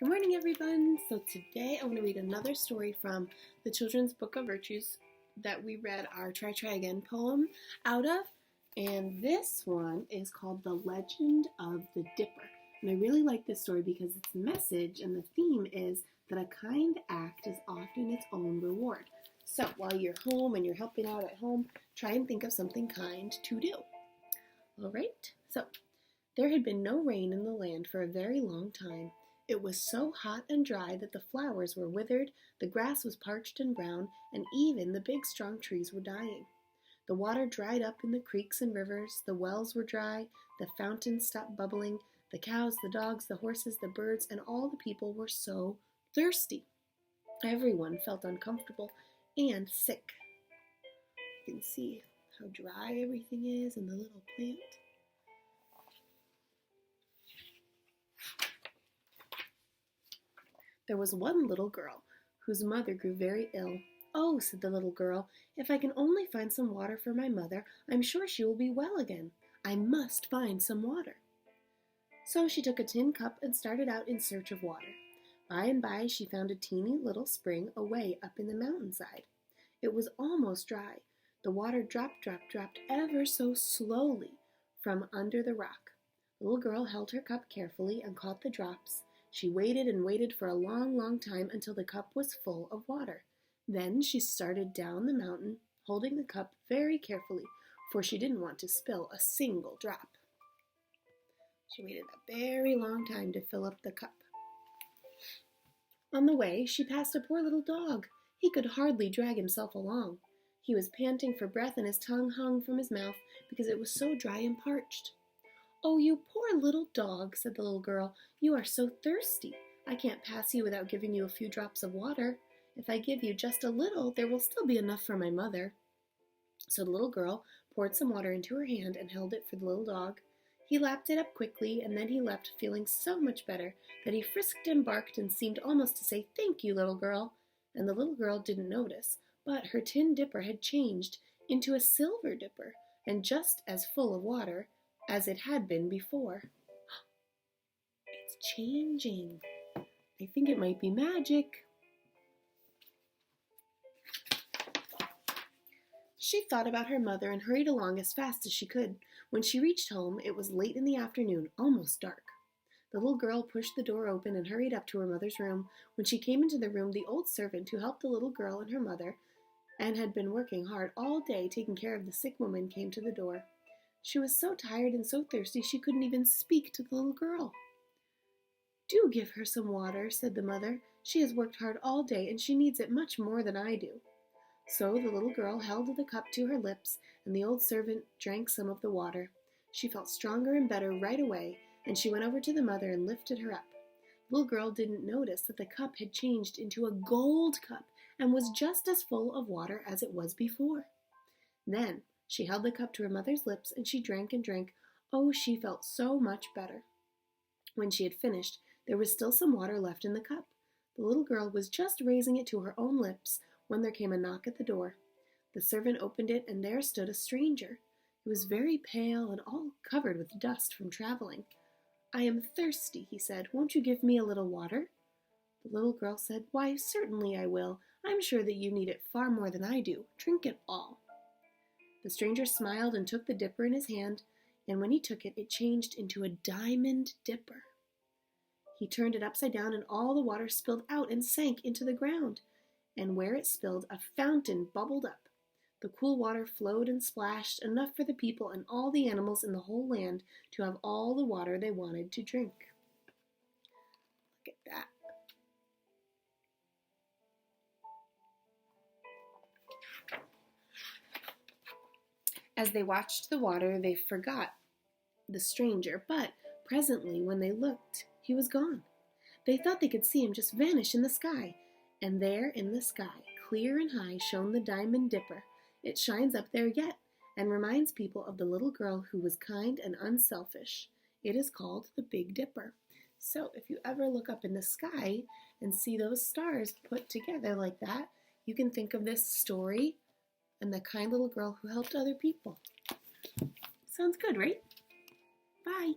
Good morning, everyone. So today I want to read another story from the Children's Book of Virtues that we read our Try Again poem out of. And this one is called The Legend of the Dipper. And I really like this story because its message and the theme is that a kind act is often its own reward. So while you're home and you're helping out at home, try and think of something kind to do. All right, so there had been no rain in the land for a very long time. It was so hot and dry that the flowers were withered, the grass was parched and brown, and even the big strong trees were dying. The water dried up in the creeks and rivers, the wells were dry, the fountains stopped bubbling, the cows, the dogs, the horses, the birds, and all the people were so thirsty. Everyone felt uncomfortable and sick. You can see how dry everything is in the little plant. There was one little girl whose mother grew very ill. "Oh," said the little girl, "if I can only find some water for my mother, I'm sure she will be well again. I must find some water." So she took a tin cup and started out in search of water. By and by she found a teeny little spring away up in the mountainside. It was almost dry. The water dropped ever so slowly from under the rock. The little girl held her cup carefully and caught the drops. She waited and waited for a long, long time until the cup was full of water. Then she started down the mountain, holding the cup very carefully, for she didn't want to spill a single drop. She waited a very long time to fill up the cup. On the way, she passed a poor little dog. He could hardly drag himself along. He was panting for breath and his tongue hung from his mouth because it was so dry and parched. "Oh, you poor little dog," said the little girl. "You are so thirsty. I can't pass you without giving you a few drops of water. If I give you just a little, there will still be enough for my mother." So the little girl poured some water into her hand and held it for the little dog. He lapped it up quickly, and then he left feeling so much better that he frisked and barked and seemed almost to say, "Thank you, little girl." And the little girl didn't notice, but her tin dipper had changed into a silver dipper, and just as full of water as it had been before. It's changing. I think it might be magic. She thought about her mother and hurried along as fast as she could. When she reached home, it was late in the afternoon, almost dark. The little girl pushed the door open and hurried up to her mother's room. When she came into the room, the old servant who helped the little girl and her mother and had been working hard all day taking care of the sick woman came to the door. She was so tired and so thirsty she couldn't even speak to the little girl. "Do give her some water," said the mother. "She has worked hard all day and she needs it much more than I do." So the little girl held the cup to her lips and the old servant drank some of the water. She felt stronger and better right away, and she went over to the mother and lifted her up. The little girl didn't notice that the cup had changed into a gold cup and was just as full of water as it was before. Then she held the cup to her mother's lips and she drank and drank. Oh, she felt so much better. When she had finished, there was still some water left in the cup. The little girl was just raising it to her own lips when there came a knock at the door. The servant opened it and there stood a stranger. He was very pale and all covered with dust from traveling. "I am thirsty," he said. "Won't you give me a little water?" The little girl said, "Why, certainly I will. I'm sure that you need it far more than I do. Drink it all." The stranger smiled and took the dipper in his hand, and when he took it, it changed into a diamond dipper. He turned it upside down, and all the water spilled out and sank into the ground. And where it spilled, a fountain bubbled up. The cool water flowed and splashed, enough for the people and all the animals in the whole land to have all the water they wanted to drink. Look at that. As they watched the water, they forgot the stranger, but presently, when they looked, he was gone. They thought they could see him just vanish in the sky, and there in the sky, clear and high, shone the diamond dipper. It shines up there yet, and reminds people of the little girl who was kind and unselfish. It is called the Big Dipper. So if you ever look up in the sky and see those stars put together like that, you can think of this story and the kind little girl who helped other people. Sounds good, right? Bye.